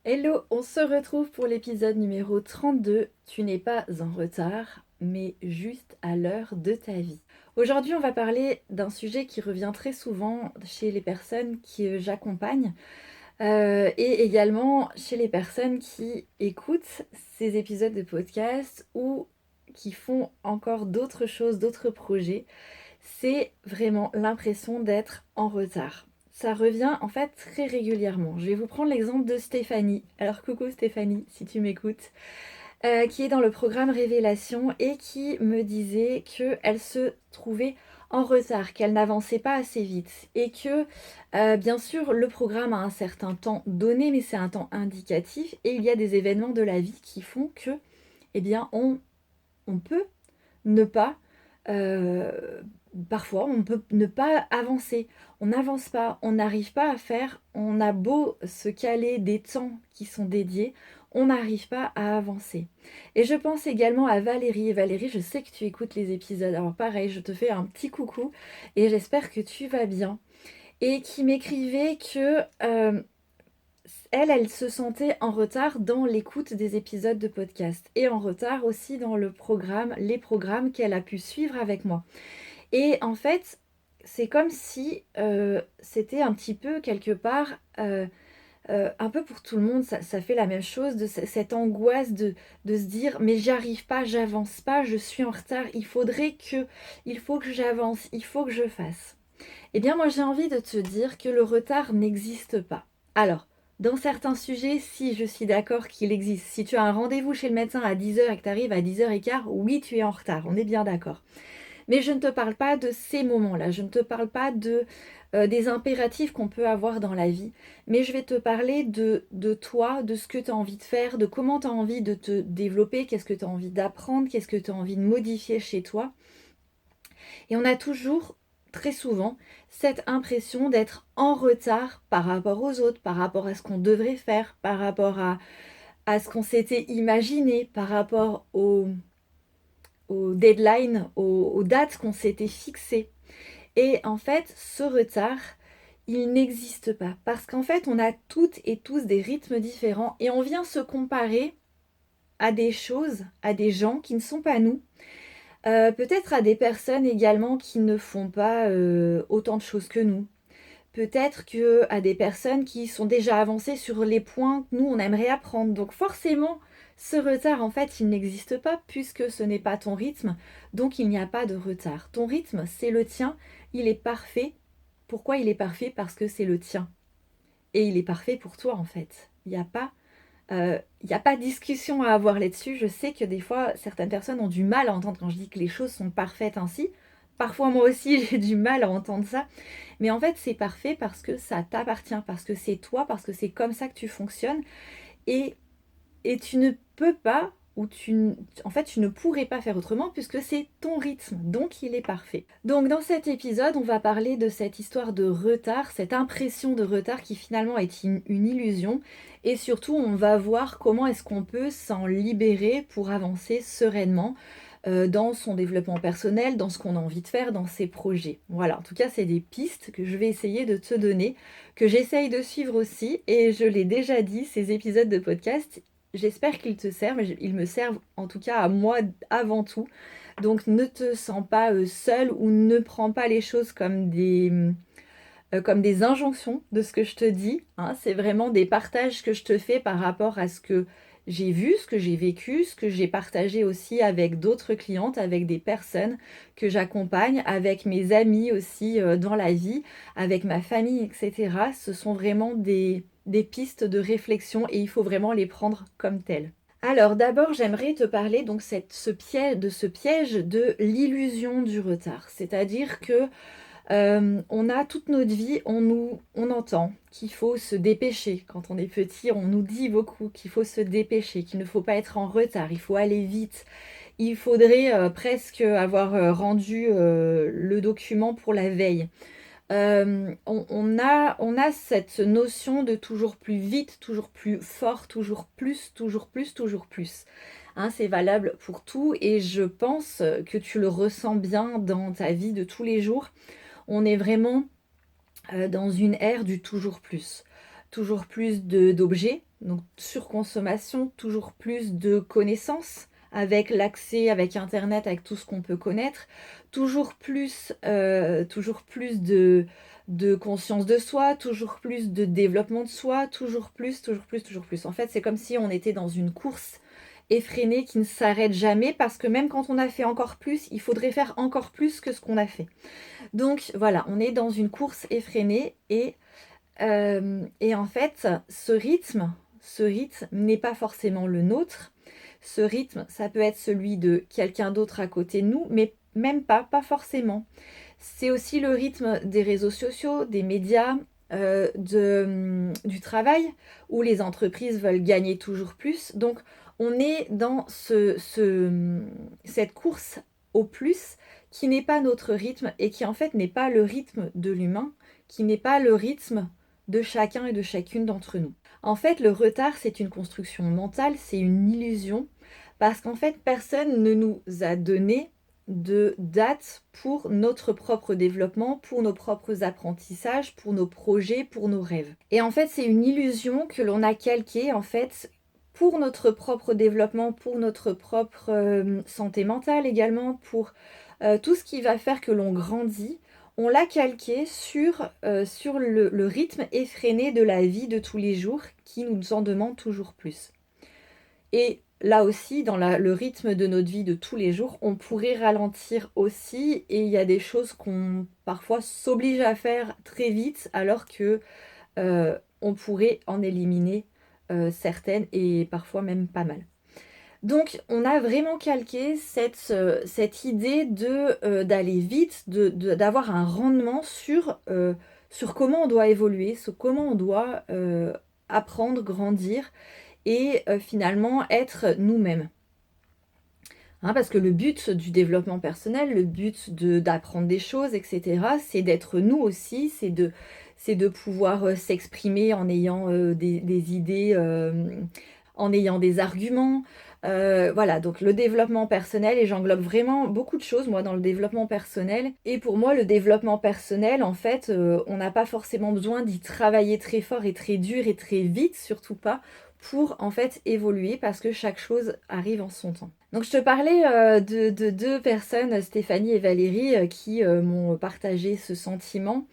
Hello, on se retrouve pour l'épisode numéro 32. Tu n'es pas en retard, mais juste à l'heure de ta vie. Aujourd'hui, on va parler d'un sujet qui revient très souvent chez les personnes que j'accompagne et également chez les personnes qui écoutent ces épisodes de podcast ou qui font encore d'autres choses, d'autres projets. C'est vraiment l'impression d'être en retard. Ça revient en fait très régulièrement. Je vais vous prendre l'exemple de Stéphanie. Alors coucou Stéphanie, si tu m'écoutes, qui est dans le programme Révélation et qui me disait qu'elle se trouvait en retard, qu'elle n'avançait pas assez vite et que bien sûr le programme a un certain temps donné, mais c'est un temps indicatif et il y a des événements de la vie qui font que, eh bien, on peut ne pas euh, parfois, on peut ne pas avancer. On n'avance pas, on n'arrive pas à faire. On a beau se caler des temps qui sont dédiés, on n'arrive pas à avancer. Et je pense également à Valérie. Et Valérie, je sais que tu écoutes les épisodes. Alors pareil, je te fais un petit coucou et j'espère que tu vas bien. Et qui m'écrivait que elle se sentait en retard dans l'écoute des épisodes de podcast et en retard aussi dans les programmes qu'elle a pu suivre avec moi. Et en fait, c'est comme si c'était un petit peu quelque part, un peu pour tout le monde, ça fait la même chose, cette angoisse de se dire, mais j'y arrive pas, j'avance pas, je suis en retard, il faut que j'avance, il faut que je fasse. Eh bien, moi j'ai envie de te dire que le retard n'existe pas. Alors, dans certains sujets, si je suis d'accord qu'il existe. Si tu as un rendez-vous chez le médecin à 10h et que tu arrives à 10h15, oui, tu es en retard, on est bien d'accord. Mais je ne te parle pas de ces moments-là, je ne te parle pas des impératifs qu'on peut avoir dans la vie, mais je vais te parler de toi, de ce que tu as envie de faire, de comment tu as envie de te développer, qu'est-ce que tu as envie d'apprendre, qu'est-ce que tu as envie de modifier chez toi. Et on a toujours, très souvent, cette impression d'être en retard par rapport aux autres, par rapport à ce qu'on devrait faire, par rapport à ce qu'on s'était imaginé, par rapport aux deadlines, aux dates qu'on s'était fixées. Et en fait, ce retard, il n'existe pas. Parce qu'en fait, on a toutes et tous des rythmes différents et on vient se comparer à des choses, à des gens qui ne sont pas nous. Peut-être à des personnes également qui ne font pas autant de choses que nous. Peut-être que à des personnes qui sont déjà avancées sur les points que nous on aimerait apprendre. Donc forcément, ce retard en fait, il n'existe pas puisque ce n'est pas ton rythme, donc il n'y a pas de retard. Ton rythme, c'est le tien, il est parfait. Pourquoi il est parfait? Parce que c'est le tien. Et il est parfait pour toi en fait. Il n'y a pas de discussion à avoir là-dessus. Je sais que des fois, certaines personnes ont du mal à entendre quand je dis que les choses sont parfaites ainsi. Parfois, moi aussi, j'ai du mal à entendre ça. Mais en fait, c'est parfait parce que ça t'appartient, parce que c'est toi, parce que c'est comme ça que tu fonctionnes. Et, et tu ne peux pas, en fait, tu ne pourrais pas faire autrement puisque c'est ton rythme. Donc, il est parfait. Donc, dans cet épisode, on va parler de cette histoire de retard, cette impression de retard qui finalement est une illusion. Et surtout, on va voir comment est-ce qu'on peut s'en libérer pour avancer sereinement dans son développement personnel, dans ce qu'on a envie de faire, dans ses projets. Voilà, en tout cas, c'est des pistes que je vais essayer de te donner, que j'essaye de suivre aussi, et je l'ai déjà dit, ces épisodes de podcast, j'espère qu'ils te servent, ils me servent en tout cas à moi avant tout. Donc ne te sens pas seul ou ne prends pas les choses comme des injonctions de ce que je te dis, hein. C'est vraiment des partages que je te fais par rapport à ce que j'ai vu, ce que j'ai vécu, ce que j'ai partagé aussi avec d'autres clientes, avec des personnes que j'accompagne, avec mes amis aussi dans la vie, avec ma famille, etc. Ce sont vraiment des pistes de réflexion et il faut vraiment les prendre comme telles. Alors d'abord, j'aimerais te parler donc ce piège de l'illusion du retard. C'est-à-dire que on a toute notre vie, on entend qu'il faut se dépêcher. Quand on est petit, on nous dit beaucoup qu'il faut se dépêcher, qu'il ne faut pas être en retard, il faut aller vite. Il faudrait presque avoir rendu le document pour la veille. On a cette notion de toujours plus vite, toujours plus fort, toujours plus, toujours plus, toujours plus. Hein, c'est valable pour tout et je pense que tu le ressens bien dans ta vie de tous les jours. On est vraiment dans une ère du toujours plus. Toujours plus d'objets, donc surconsommation, toujours plus de connaissances, avec l'accès, avec Internet, avec tout ce qu'on peut connaître, toujours plus de conscience de soi, toujours plus de développement de soi, toujours plus, toujours plus, toujours plus. En fait, c'est comme si on était dans une course effrénée qui ne s'arrête jamais parce que même quand on a fait encore plus, il faudrait faire encore plus que ce qu'on a fait. Donc voilà, on est dans une course effrénée et en fait, ce rythme n'est pas forcément le nôtre. Ce rythme, ça peut être celui de quelqu'un d'autre à côté de nous, mais même pas forcément. C'est aussi le rythme des réseaux sociaux, des médias, du travail, où les entreprises veulent gagner toujours plus. Donc, on est dans cette course au plus qui n'est pas notre rythme et qui en fait n'est pas le rythme de l'humain, qui n'est pas le rythme de chacun et de chacune d'entre nous. En fait, le retard, c'est une construction mentale, c'est une illusion, parce qu'en fait, personne ne nous a donné de date pour notre propre développement, pour nos propres apprentissages, pour nos projets, pour nos rêves. Et en fait, c'est une illusion que l'on a calquée, en fait, pour notre propre développement, pour notre propre santé mentale également, pour tout ce qui va faire que l'on grandit, on l'a calqué sur le rythme effréné de la vie de tous les jours qui nous en demande toujours plus. Et là aussi, dans le rythme de notre vie de tous les jours, on pourrait ralentir aussi et il y a des choses qu'on parfois s'oblige à faire très vite alors que on pourrait en éliminer certaines et parfois même pas mal. Donc, on a vraiment calqué cette idée d'aller vite, d'avoir un rendement sur comment on doit évoluer, sur comment on doit apprendre, grandir et finalement être nous-mêmes. Hein, parce que le but du développement personnel, le but d'apprendre des choses, etc., c'est d'être nous aussi, c'est de pouvoir s'exprimer en ayant des idées, en ayant des arguments. Voilà, donc le développement personnel, et j'englobe vraiment beaucoup de choses, moi, dans le développement personnel. Et pour moi, le développement personnel, en fait, on n'a pas forcément besoin d'y travailler très fort et très dur et très vite, surtout pas, pour en fait évoluer parce que chaque chose arrive en son temps. Donc je te parlais de deux personnes, Stéphanie et Valérie, qui m'ont partagé ce sentiment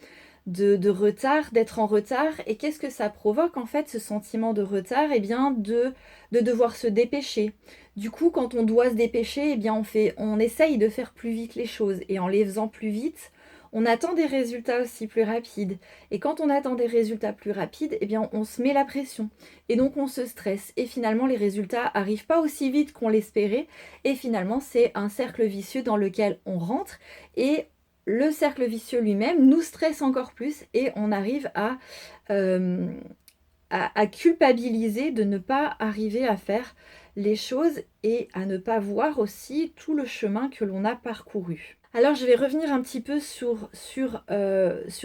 de retard, d'être en retard. Et qu'est-ce que ça provoque en fait ce sentiment de retard? Eh bien de devoir se dépêcher. Du coup, quand on doit se dépêcher, eh bien on essaye de faire plus vite les choses. Et en les faisant plus vite, on attend des résultats aussi plus rapides. Et quand on attend des résultats plus rapides, eh bien on se met la pression. Et donc on se stresse. Et finalement, les résultats arrivent pas aussi vite qu'on l'espérait. Et finalement, c'est un cercle vicieux dans lequel on rentre. Et le cercle vicieux lui-même nous stresse encore plus. Et on arrive euh, à culpabiliser de ne pas arriver à faire les choses et à ne pas voir aussi tout le chemin que l'on a parcouru. Alors je vais revenir un petit peu sur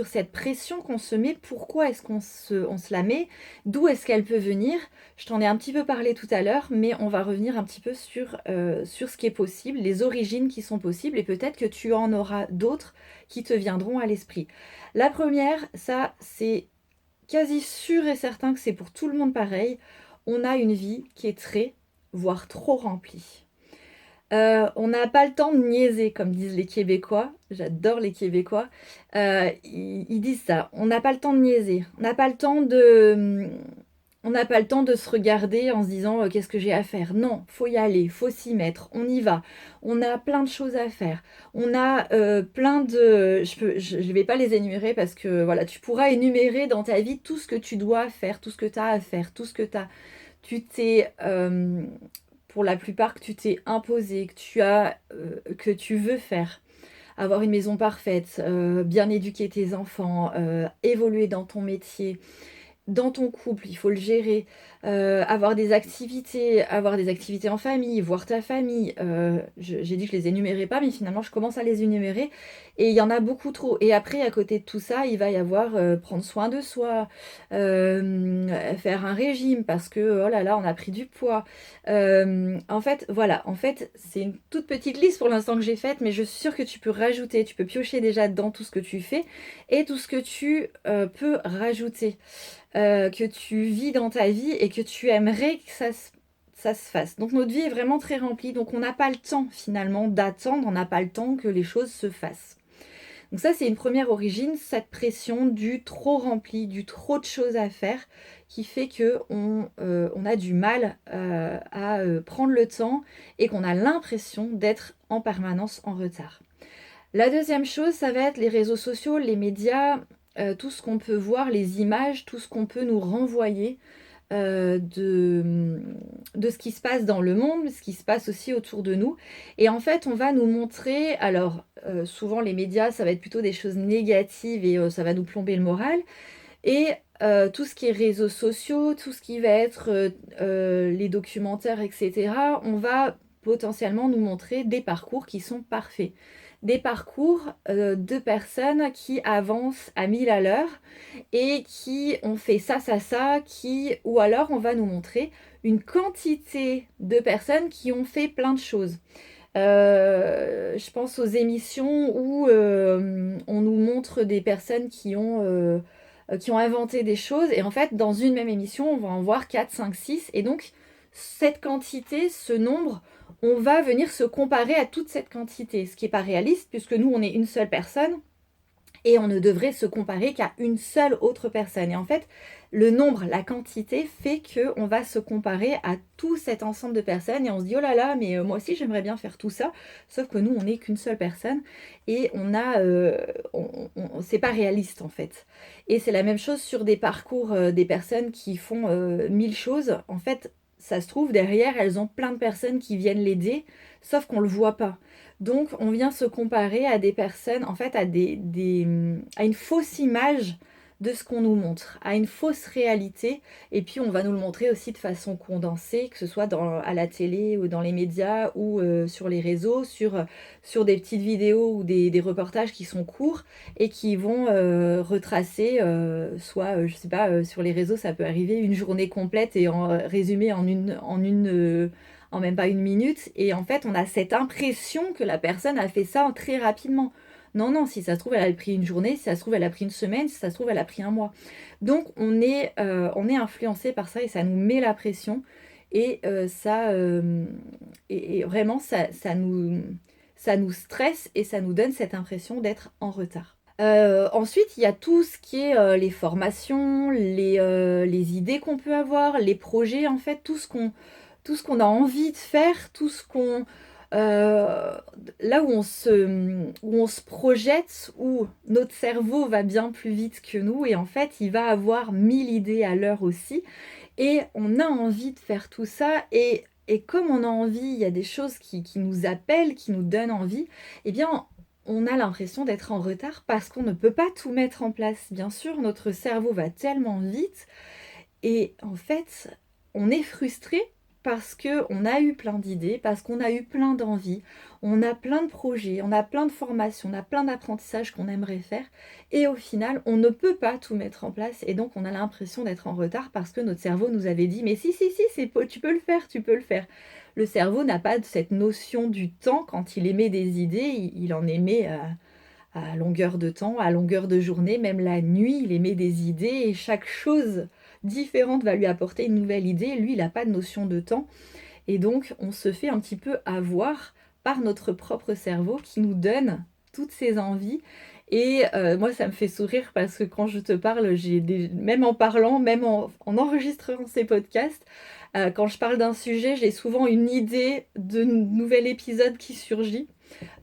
cette pression qu'on se met. Pourquoi est-ce on se la met? D'où est-ce qu'elle peut venir? Je t'en ai un petit peu parlé tout à l'heure, mais on va revenir un petit peu sur ce qui est possible, les origines qui sont possibles, et peut-être que tu en auras d'autres qui te viendront à l'esprit. La première, ça c'est quasi sûr et certain que c'est pour tout le monde pareil. On a une vie qui est très, voire trop remplie. On n'a pas le temps de niaiser, comme disent les Québécois. J'adore les Québécois. Ils disent ça. On n'a pas le temps de niaiser. On n'a pas le temps de se regarder en se disant qu'est-ce que j'ai à faire. Non, faut y aller, faut s'y mettre. On y va. On a plein de choses à faire. On a plein de. Je vais pas les énumérer parce que voilà, tu pourras énumérer dans ta vie tout ce que tu dois faire, tout ce que tu as à faire, tout ce que tu t'es pour la plupart que tu t'es imposé, que tu veux faire. Avoir une maison parfaite, bien éduquer tes enfants, évoluer dans ton couple, il faut le gérer, avoir des activités en famille, voir ta famille. J'ai dit que je les énumérais pas, mais finalement je commence à les énumérer et il y en a beaucoup trop. Et après, à côté de tout ça, il va y avoir prendre soin de soi, faire un régime parce que oh là là, on a pris du poids. En fait, voilà, en fait, c'est une toute petite liste pour l'instant que j'ai faite, mais je suis sûre que tu peux rajouter, tu peux piocher déjà dans tout ce que tu fais et tout ce que tu peux rajouter. Que tu vis dans ta vie et que tu aimerais que ça se fasse. Donc notre vie est vraiment très remplie, donc on n'a pas le temps finalement d'attendre, on n'a pas le temps que les choses se fassent. Donc ça, c'est une première origine, cette pression du trop rempli, du trop de choses à faire, qui fait que on a du mal à prendre le temps et qu'on a l'impression d'être en permanence en retard. La deuxième chose, ça va être les réseaux sociaux, les médias, tout ce qu'on peut voir, les images, tout ce qu'on peut nous renvoyer de ce qui se passe dans le monde, ce qui se passe aussi autour de nous. Et en fait, on va nous montrer, alors souvent les médias, ça va être plutôt des choses négatives et ça va nous plomber le moral. Et tout ce qui est réseaux sociaux, tout ce qui va être les documentaires, etc., on va potentiellement nous montrer des parcours qui sont parfaits. Des parcours de personnes qui avancent à 1000 à l'heure et qui ont fait ça, ou alors on va nous montrer une quantité de personnes qui ont fait plein de choses. Je pense aux émissions où on nous montre des personnes qui ont inventé des choses et en fait dans une même émission on va en voir 4, 5, 6 et donc cette quantité, ce nombre, on va venir se comparer à toute cette quantité, ce qui n'est pas réaliste puisque nous on est une seule personne et on ne devrait se comparer qu'à une seule autre personne. Et en fait, le nombre, la quantité fait qu'on va se comparer à tout cet ensemble de personnes et on se dit oh là là, mais moi aussi j'aimerais bien faire tout ça, sauf que nous on n'est qu'une seule personne et c'est pas réaliste en fait. Et c'est la même chose sur des parcours des personnes qui font 1000 choses. En fait, ça se trouve derrière elles ont plein de personnes qui viennent l'aider, sauf qu'on le voit pas. Donc, on vient se comparer à des personnes, en fait, à une fausse image de ce qu'on nous montre, à une fausse réalité. Et puis, on va nous le montrer aussi de façon condensée, que ce soit à la télé ou dans les médias ou sur les réseaux, sur des petites vidéos ou des reportages qui sont courts et qui vont retracer, je sais pas, sur les réseaux, ça peut arriver une journée complète et résumée en même pas une minute, et en fait on a cette impression que la personne a fait ça très rapidement. Non, non, si ça se trouve elle a pris une journée, si ça se trouve elle a pris une semaine, si ça se trouve elle a pris un mois. Donc on est influencé par ça et ça nous met la pression et vraiment ça nous stresse et ça nous donne cette impression d'être en retard. Ensuite, il y a tout ce qui est les formations, les idées qu'on peut avoir, les projets, en fait, tout ce qu'on a envie de faire, tout ce qu'on... là où on se projette, où notre cerveau va bien plus vite que nous et en fait il va avoir 1000 idées à l'heure aussi et on a envie de faire tout ça et comme on a envie, il y a des choses qui nous appellent, qui nous donnent envie, eh bien on a l'impression d'être en retard parce qu'on ne peut pas tout mettre en place. Bien sûr, notre cerveau va tellement vite et en fait on est frustré parce qu'on a eu plein d'idées, parce qu'on a eu plein d'envies, on a plein de projets, on a plein de formations, on a plein d'apprentissages qu'on aimerait faire, et au final, on ne peut pas tout mettre en place, et donc on a l'impression d'être en retard parce que notre cerveau nous avait dit « mais si, tu peux le faire, tu peux le faire ». Le cerveau n'a pas cette notion du temps, quand il émet des idées, il en émet à longueur de temps, à longueur de journée, même la nuit, il émet des idées, et chaque chose différente va lui apporter une nouvelle idée. Lui, il n'a pas de notion de temps. Et donc, on se fait un petit peu avoir par notre propre cerveau qui nous donne toutes ces envies. Et moi, ça me fait sourire parce que quand je te parle, même en parlant, même en enregistrant ces podcasts, quand je parle d'un sujet, j'ai souvent une idée de nouvel épisode qui surgit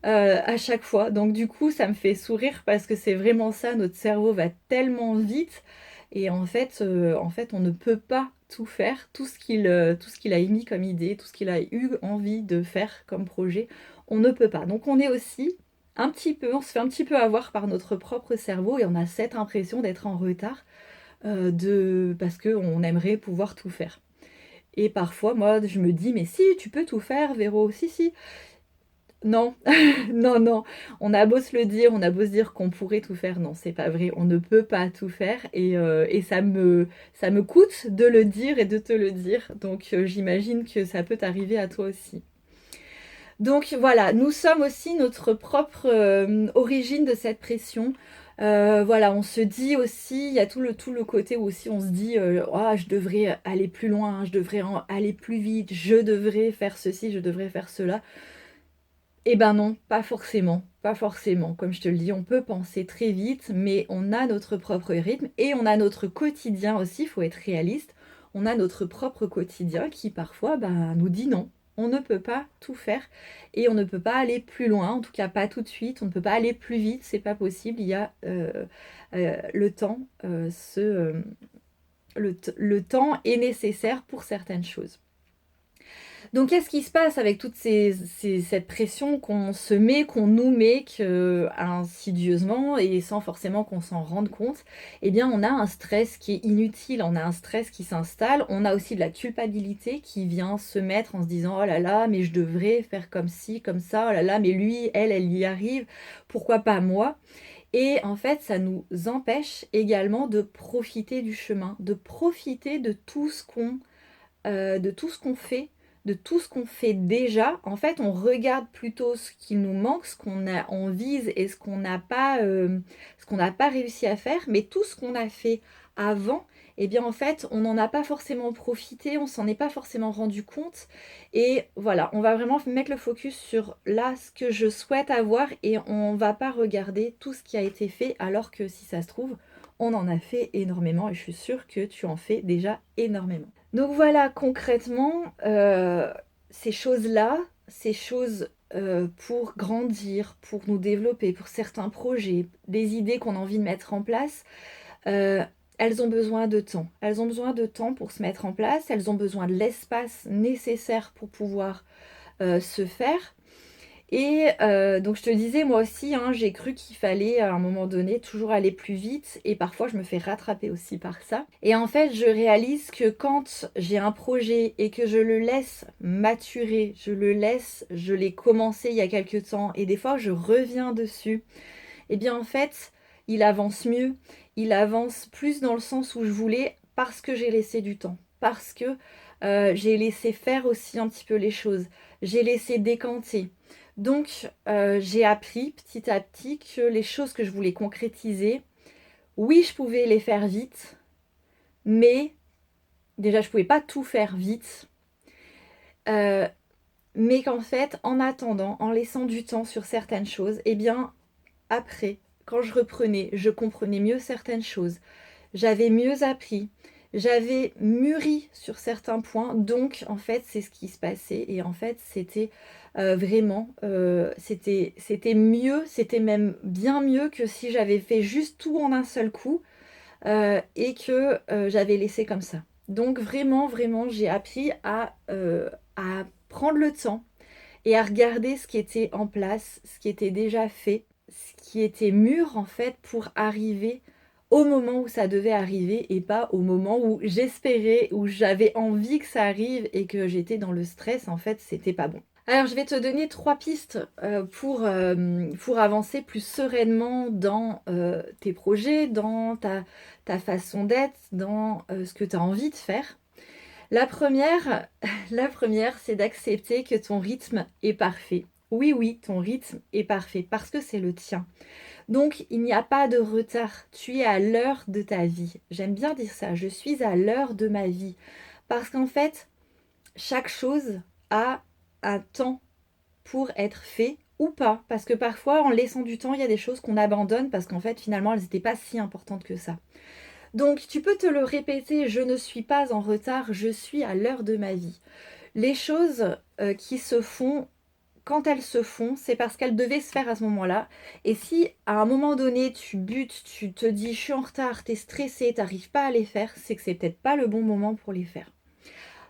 à chaque fois. Donc du coup, ça me fait sourire parce que c'est vraiment ça, notre cerveau va tellement vite et en fait, on ne peut pas tout faire, tout ce qu'il a émis comme idée, tout ce qu'il a eu envie de faire comme projet, on ne peut pas. Donc on est aussi on se fait un petit peu avoir par notre propre cerveau et on a cette impression d'être en retard parce qu'on aimerait pouvoir tout faire. Et parfois, moi, je me dis, mais si, tu peux tout faire, Véro, si. Non, non, non. On a beau se le dire, on a beau se dire qu'on pourrait tout faire. Non, c'est pas vrai. On ne peut pas tout faire. Et ça me coûte de le dire et de te le dire. Donc j'imagine que ça peut t'arriver à toi aussi. Donc voilà, nous sommes aussi notre propre origine de cette pression. Voilà, on se dit aussi, il y a tout le côté où aussi on se dit, «Ah, je devrais aller plus loin, je devrais aller plus vite, je devrais faire ceci, je devrais faire cela». Eh ben non, pas forcément, pas forcément. Comme je te le dis, on peut penser très vite, mais on a notre propre rythme et on a notre quotidien aussi, il faut être réaliste. On a notre propre quotidien qui parfois nous dit non. On ne peut pas tout faire et on ne peut pas aller plus loin, en tout cas pas tout de suite. On ne peut pas aller plus vite, c'est pas possible. Il y a le temps, le temps est nécessaire pour certaines choses. Donc qu'est-ce qui se passe avec toute cette pression qu'on se met, qu'on nous met insidieusement et sans forcément qu'on s'en rende compte? Eh bien, on a un stress qui est inutile, on a un stress qui s'installe, on a aussi de la culpabilité qui vient se mettre en se disant: «Oh là là, mais je devrais faire comme ci, comme ça. Oh là là, mais lui, elle y arrive, pourquoi pas moi?» Et en fait, ça nous empêche également de profiter du chemin, de profiter de tout ce qu'on fait, de tout ce qu'on fait déjà. En fait, on regarde plutôt ce qui nous manque, ce qu'on a, on vise et ce qu'on n'a pas réussi à faire. Mais tout ce qu'on a fait avant, eh bien en fait, on n'en a pas forcément profité, on s'en est pas forcément rendu compte. Et voilà, on va vraiment mettre le focus sur là ce que je souhaite avoir et on va pas regarder tout ce qui a été fait, alors que si ça se trouve, on en a fait énormément et je suis sûre que tu en fais déjà énormément. Donc voilà, concrètement, ces choses-là, ces choses pour grandir, pour nous développer, pour certains projets, des idées qu'on a envie de mettre en place, euh, elles ont besoin de temps. Elles ont besoin de temps pour se mettre en place, elles ont besoin de l'espace nécessaire pour pouvoir se faire. Et donc je te disais, moi aussi, hein, j'ai cru qu'il fallait à un moment donné toujours aller plus vite et parfois je me fais rattraper aussi par ça. Et en fait, je réalise que quand j'ai un projet et que je le laisse maturer, je l'ai commencé il y a quelques temps et des fois je reviens dessus, et bien en fait, il avance mieux, il avance plus dans le sens où je voulais parce que j'ai laissé du temps, parce que j'ai laissé faire aussi un petit peu les choses, j'ai laissé décanter. Donc j'ai appris petit à petit que les choses que je voulais concrétiser, oui, je pouvais les faire vite, mais déjà je pouvais pas tout faire vite. Euh, mais qu'en fait, en attendant, en laissant du temps sur certaines choses, eh bien, après, quand je reprenais, je comprenais mieux certaines choses, j'avais mieux appris, j'avais mûri sur certains points, donc en fait c'est ce qui se passait et en fait c'était vraiment, c'était mieux, c'était même bien mieux que si j'avais fait juste tout en un seul coup et que j'avais laissé comme ça. Donc vraiment, vraiment, j'ai appris à prendre le temps et à regarder ce qui était en place, ce qui était déjà fait, ce qui était mûr en fait pour arriver au moment où ça devait arriver et pas au moment où j'espérais, où j'avais envie que ça arrive et que j'étais dans le stress. En fait, c'était pas bon. Alors, je vais te donner 3 pistes pour avancer plus sereinement dans tes projets, dans ta façon d'être, dans ce que tu as envie de faire. La première, la première, c'est d'accepter que ton rythme est parfait. Oui, oui, ton rythme est parfait parce que c'est le tien. Donc, il n'y a pas de retard. Tu es à l'heure de ta vie. J'aime bien dire ça. Je suis à l'heure de ma vie. Parce qu'en fait, chaque chose a un temps pour être fait ou pas. Parce que parfois, en laissant du temps, il y a des choses qu'on abandonne parce qu'en fait, finalement, elles n'étaient pas si importantes que ça. Donc tu peux te le répéter, je ne suis pas en retard, je suis à l'heure de ma vie. Les choses qui se font, quand elles se font, c'est parce qu'elles devaient se faire à ce moment-là. Et si à un moment donné tu butes, tu te dis je suis en retard, t'es stressé, t'arrives pas à les faire, c'est que c'est peut-être pas le bon moment pour les faire.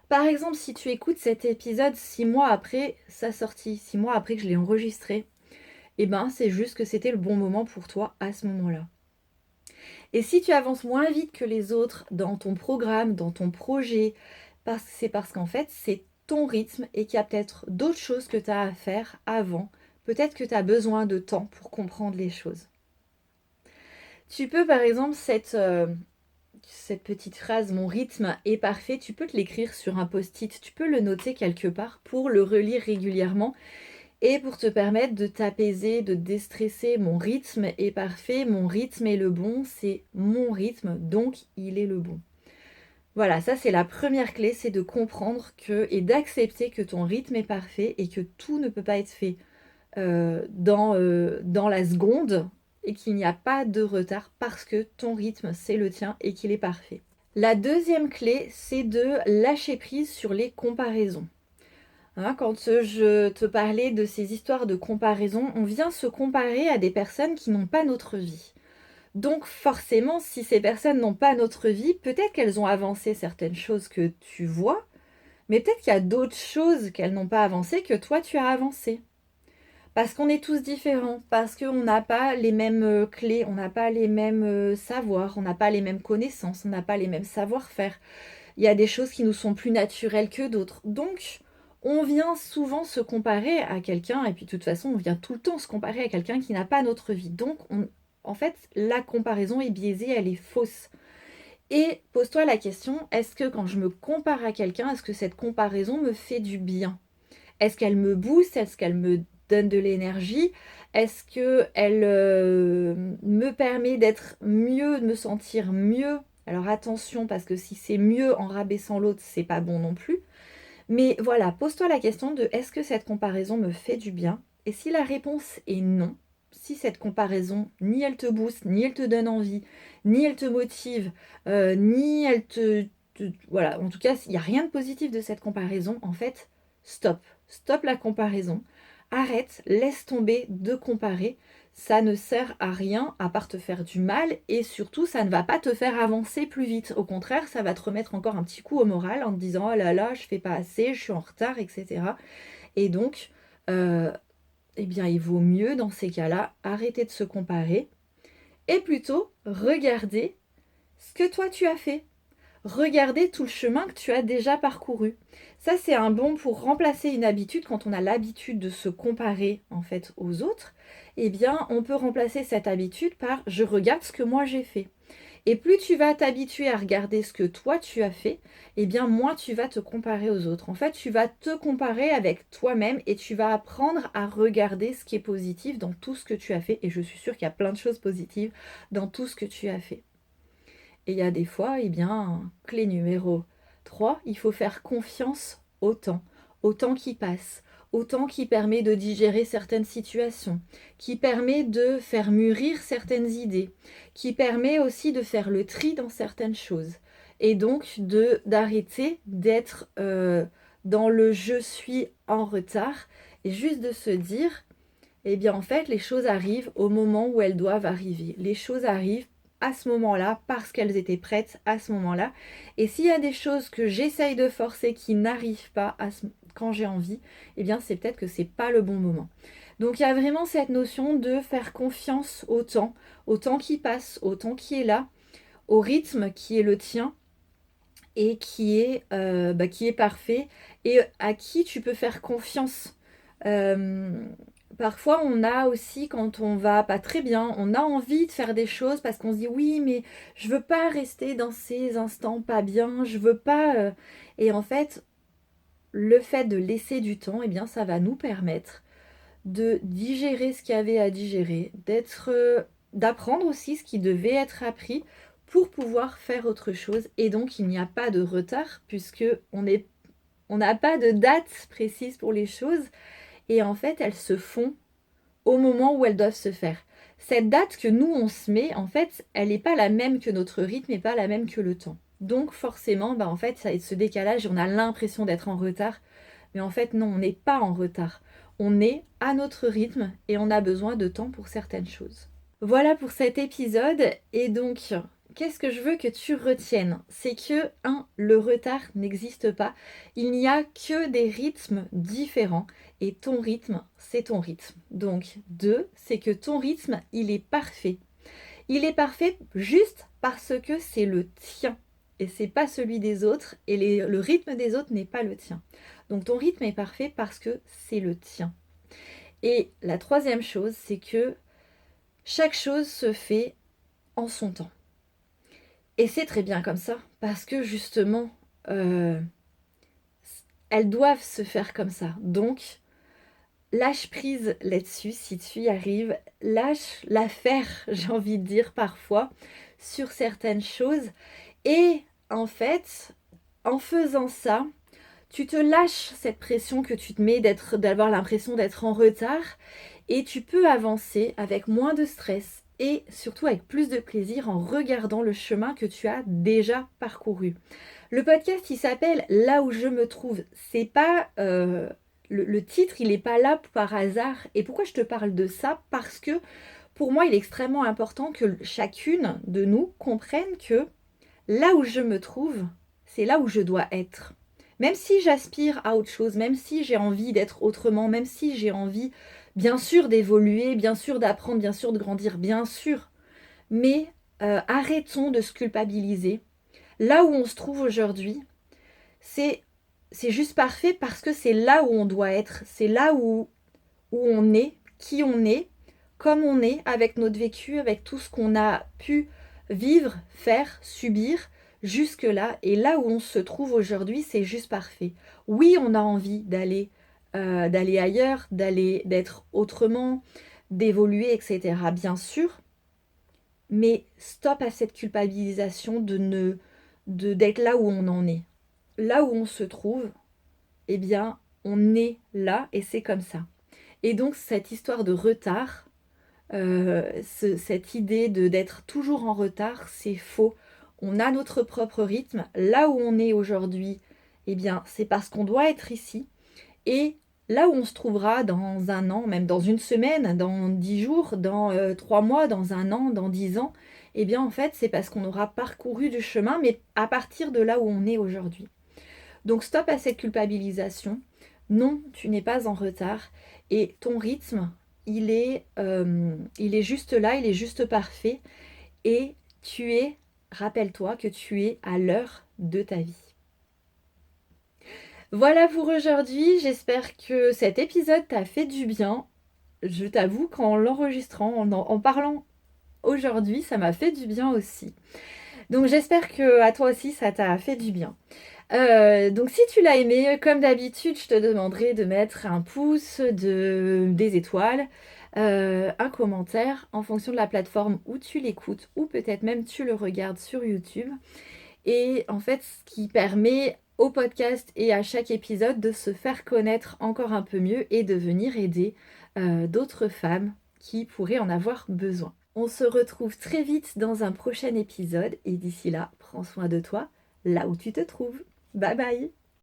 Par exemple, si tu écoutes cet épisode 6 mois après sa sortie, 6 mois après que je l'ai enregistré, eh ben c'est juste que c'était le bon moment pour toi à ce moment-là. Et si tu avances moins vite que les autres dans ton programme, dans ton projet, c'est parce qu'en fait, c'est ton rythme et qu'il y a peut-être d'autres choses que tu as à faire avant. Peut-être que tu as besoin de temps pour comprendre les choses. Tu peux, par exemple, cette petite phrase, mon rythme est parfait, tu peux te l'écrire sur un post-it, tu peux le noter quelque part pour le relire régulièrement et pour te permettre de t'apaiser, de déstresser. Mon rythme est parfait, mon rythme est le bon, c'est mon rythme, donc il est le bon. Voilà, ça c'est la première clé, c'est de comprendre que et d'accepter que ton rythme est parfait et que tout ne peut pas être fait dans la seconde et qu'il n'y a pas de retard parce que ton rythme c'est le tien et qu'il est parfait. La deuxième clé, c'est de lâcher prise sur les comparaisons. Hein, quand je te parlais de ces histoires de comparaison, on vient se comparer à des personnes qui n'ont pas notre vie. Donc forcément, si ces personnes n'ont pas notre vie, peut-être qu'elles ont avancé certaines choses que tu vois, mais peut-être qu'il y a d'autres choses qu'elles n'ont pas avancées que toi tu as avancé. Parce qu'on est tous différents, parce qu'on n'a pas les mêmes clés, on n'a pas les mêmes savoirs, on n'a pas les mêmes connaissances, on n'a pas les mêmes savoir-faire. Il y a des choses qui nous sont plus naturelles que d'autres. Donc, on vient souvent se comparer à quelqu'un, et puis de toute façon, on vient tout le temps se comparer à quelqu'un qui n'a pas notre vie. Donc, en fait, la comparaison est biaisée, elle est fausse. Et pose-toi la question, est-ce que quand je me compare à quelqu'un, est-ce que cette comparaison me fait du bien? Est-ce qu'elle me booste? Est-ce qu'elle me donne de l'énergie? Est-ce qu'elle me permet d'être mieux, de me sentir mieux? Alors attention, parce que si c'est mieux en rabaissant l'autre, c'est pas bon non plus. Mais voilà, pose-toi la question de est-ce que cette comparaison me fait du bien? Et si la réponse est non, si cette comparaison, ni elle te booste, ni elle te donne envie, ni elle te motive, ni elle voilà, en tout cas, il n'y a rien de positif de cette comparaison, en fait, stop. Stop la comparaison. Arrête, laisse tomber de comparer. Ça ne sert à rien à part te faire du mal et surtout, ça ne va pas te faire avancer plus vite. Au contraire, ça va te remettre encore un petit coup au moral en te disant oh là là, je fais pas assez, je suis en retard, etc. Et donc, euh, eh bien, il vaut mieux dans ces cas-là arrêter de se comparer et plutôt regarder ce que toi tu as fait. Regarder tout le chemin que tu as déjà parcouru. Ça, c'est un bon pour remplacer une habitude. Quand on a l'habitude de se comparer en fait aux autres, eh bien, on peut remplacer cette habitude par je regarde ce que moi j'ai fait. Et plus tu vas t'habituer à regarder ce que toi tu as fait, eh bien moins tu vas te comparer aux autres. En fait, tu vas te comparer avec toi-même et tu vas apprendre à regarder ce qui est positif dans tout ce que tu as fait. Et je suis sûre qu'il y a plein de choses positives dans tout ce que tu as fait. Et il y a des fois, eh bien, clé numéro 3, il faut faire confiance au temps qui passe, au temps qui permet de digérer certaines situations, qui permet de faire mûrir certaines idées, qui permet aussi de faire le tri dans certaines choses. Et donc d'arrêter d'être dans le je suis en retard et juste de se dire, eh bien en fait, les choses arrivent au moment où elles doivent arriver. Les choses arrivent à ce moment-là parce qu'elles étaient prêtes à ce moment-là. Et s'il y a des choses que j'essaye de forcer qui n'arrivent pas quand j'ai envie, eh bien c'est peut-être que c'est pas le bon moment. Donc il y a vraiment cette notion de faire confiance au temps qui passe, au temps qui est là, au rythme qui est le tien et qui est parfait et à qui tu peux faire confiance. Euh, Parfois, on a aussi, quand on va pas très bien, on a envie de faire des choses parce qu'on se dit oui, mais je veux pas rester dans ces instants pas bien, je veux pas. Et en fait, le fait de laisser du temps, eh bien, ça va nous permettre de digérer ce qu'il y avait à digérer, d'apprendre aussi ce qui devait être appris pour pouvoir faire autre chose. Et donc, il n'y a pas de retard puisque on n'a pas de date précise pour les choses. Et en fait, elles se font au moment où elles doivent se faire. Cette date que nous, on se met, en fait, elle n'est pas la même que notre rythme et pas la même que le temps. Donc forcément, en fait, ça, ce décalage, on a l'impression d'être en retard. Mais en fait, non, on n'est pas en retard. On est à notre rythme et on a besoin de temps pour certaines choses. Voilà pour cet épisode. Et donc, qu'est-ce que je veux que tu retiennes? C'est que, le retard n'existe pas. Il n'y a que des rythmes différents. Et ton rythme, c'est ton rythme. Donc, 2, c'est que ton rythme, il est parfait. Il est parfait juste parce que c'est le tien. Et c'est pas celui des autres. Et le rythme des autres n'est pas le tien. Donc, ton rythme est parfait parce que c'est le tien. Et la troisième chose, c'est que chaque chose se fait en son temps. Et c'est très bien comme ça, parce que justement, elles doivent se faire comme ça. Donc, lâche prise là-dessus si tu y arrives. Lâche l'affaire, j'ai envie de dire parfois, sur certaines choses. Et en fait, en faisant ça, tu te lâches cette pression que tu te mets d'avoir l'impression d'être en retard et tu peux avancer avec moins de stress et surtout avec plus de plaisir en regardant le chemin que tu as déjà parcouru. Le podcast, il s'appelle Là où je me trouve. C'est pas le titre, il n'est pas là par hasard. Et pourquoi je te parle de ça? Parce que pour moi, il est extrêmement important que chacune de nous comprenne que là où je me trouve, c'est là où je dois être. Même si j'aspire à autre chose, même si j'ai envie d'être autrement, même si j'ai envie, bien sûr, d'évoluer, bien sûr, d'apprendre, bien sûr, de grandir, bien sûr. Mais arrêtons de se culpabiliser. Là où on se trouve aujourd'hui, c'est c'est juste parfait parce que c'est là où on doit être. C'est là où on est, qui on est, comme on est, avec notre vécu, avec tout ce qu'on a pu vivre, faire, subir jusque-là. Et là où on se trouve aujourd'hui, c'est juste parfait. Oui, on a envie d'aller ailleurs, d'être autrement, d'évoluer, etc. Bien sûr, mais stop à cette culpabilisation d'être là où on en est. Là où on se trouve, eh bien, on est là et c'est comme ça. Et donc cette histoire de retard, cette idée d'être toujours en retard, c'est faux. On a notre propre rythme. Là où on est aujourd'hui, eh bien, c'est parce qu'on doit être ici. Et là où on se trouvera dans un an, même dans une semaine, dans 10 jours, dans 3 mois, dans un an, dans 10 ans, eh bien, en fait, c'est parce qu'on aura parcouru du chemin, mais à partir de là où on est aujourd'hui. Donc stop à cette culpabilisation. Non, tu n'es pas en retard et ton rythme, il est juste là, il est juste parfait et rappelle-toi que tu es à l'heure de ta vie. Voilà pour aujourd'hui, j'espère que cet épisode t'a fait du bien. Je t'avoue qu'en l'enregistrant, en parlant aujourd'hui, ça m'a fait du bien aussi. Donc j'espère que à toi aussi ça t'a fait du bien. Donc si tu l'as aimé, comme d'habitude, je te demanderai de mettre un pouce, des étoiles, un commentaire en fonction de la plateforme où tu l'écoutes ou peut-être même tu le regardes sur YouTube. Et en fait, ce qui permet au podcast et à chaque épisode de se faire connaître encore un peu mieux et de venir aider d'autres femmes qui pourraient en avoir besoin. On se retrouve très vite dans un prochain épisode et d'ici là, prends soin de toi là où tu te trouves. Bye bye.